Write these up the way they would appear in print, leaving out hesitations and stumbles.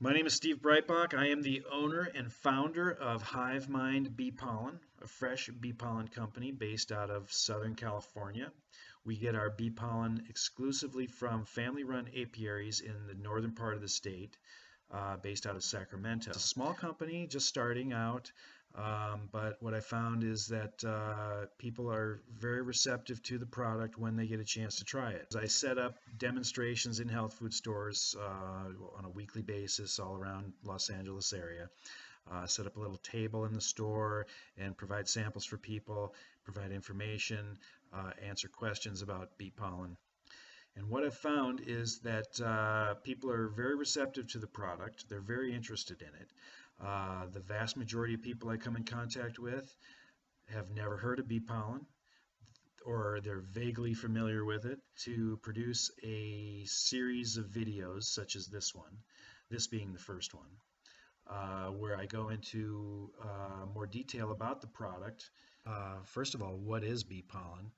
My name is Steve Breitbach. I am the owner and founder of HiveMind Bee Pollen, a fresh bee pollen company based out of Southern California. We get our bee pollen exclusively from family-run apiaries in the northern part of the state, based out of Sacramento. It's a small company just starting out, but what I found is that people are very receptive to the product when they get a chance to try it. I set up demonstrations in health food stores on a weekly basis all around Los Angeles area. Set up a little table in the store and provide samples for people, provide information, answer questions about bee pollen. And what I've found is that people are very receptive to the product. They're very interested in it. The vast majority of people I come in contact with have never heard of bee pollen, or they're vaguely familiar with it. To produce a series of videos such as this one, this being the first one, where I go into more detail about the product. First of all, what is bee pollen?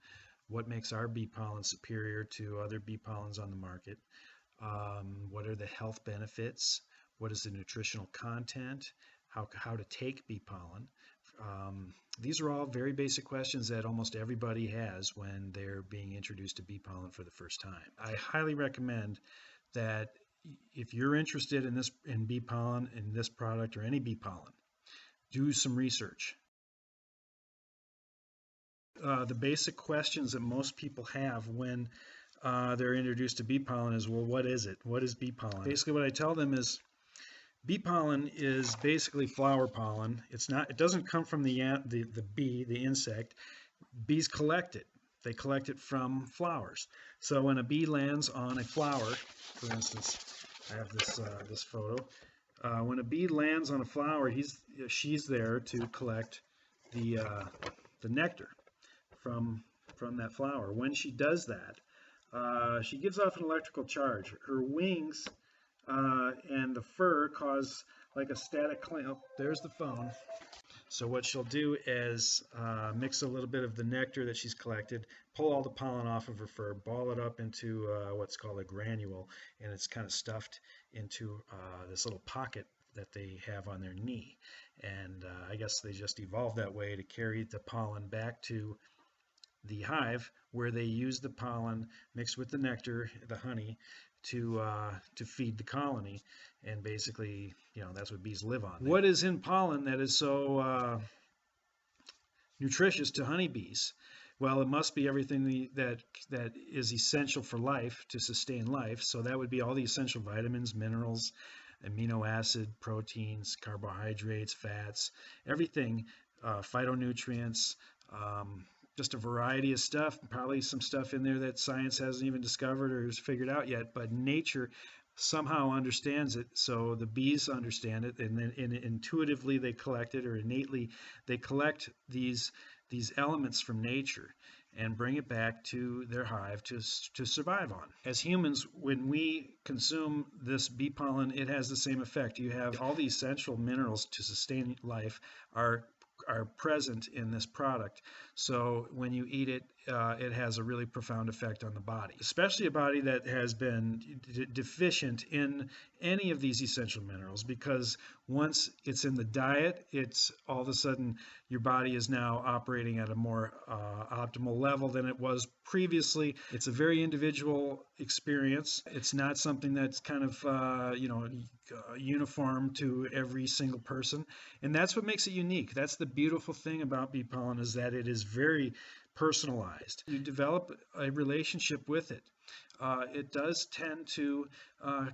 What makes our bee pollen superior to other bee pollens on the market? What are the health benefits? What is the nutritional content? How to take bee pollen? These are all very basic questions that almost everybody has when they're being introduced to bee pollen for the first time. I highly recommend that if you're interested in bee pollen, in this product or any bee pollen, do some research. The basic questions that most people have when they're introduced to bee pollen is, well, what is it? What is bee pollen? Basically, what I tell them is bee pollen is basically flower pollen. It doesn't come from the bee, the insect. Bees collect it. They collect it from flowers. So when a bee lands on a flower, for instance, I have this photo. When a bee lands on a flower, she's there to collect the nectar from that flower. When she does that, she gives off an electrical charge. Her wings and the fur cause like a static clamp. Oh, there's the phone. So what she'll do is mix a little bit of the nectar that she's collected, pull all the pollen off of her fur, ball it up into what's called a granule, and it's kind of stuffed into this little pocket that they have on their knee. And I guess they just evolved that way to carry the pollen back to the hive, where they use the pollen mixed with the nectar, the honey, to feed the colony. And basically, that's what bees live on. What is in pollen that is so nutritious to honeybees? Well, it must be everything that is essential for life, to sustain life. So that would be all the essential vitamins, minerals, amino acid, proteins, carbohydrates, fats, everything, phytonutrients, just a variety of stuff, probably some stuff in there that science hasn't even discovered or has figured out yet, but nature somehow understands it. So the bees understand it, and then intuitively they collect it, or innately they collect these elements from nature and bring it back to their hive to survive on. As humans, when we consume this bee pollen, it has the same effect. You have all the essential minerals to sustain life are present in this product. So when you eat it, it has a really profound effect on the body, especially a body that has been deficient in any of these essential minerals, because once it's in the diet, it's all of a sudden your body is now operating at a more optimal level than it was previously. It's a very individual experience. It's not something that's kind of uniform to every single person, and that's what makes it unique. That's the beautiful thing about bee pollen, is that it is very personalized. You develop a relationship with it. It does tend to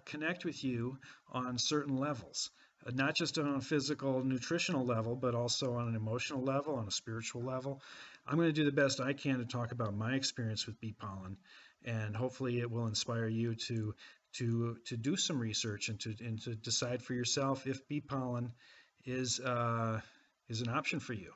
connect with you on certain levels, not just on a physical, nutritional level, but also on an emotional level, on a spiritual level. I'm going to do the best I can to talk about my experience with bee pollen, and hopefully it will inspire you to do some research and to decide for yourself if bee pollen is an option for you.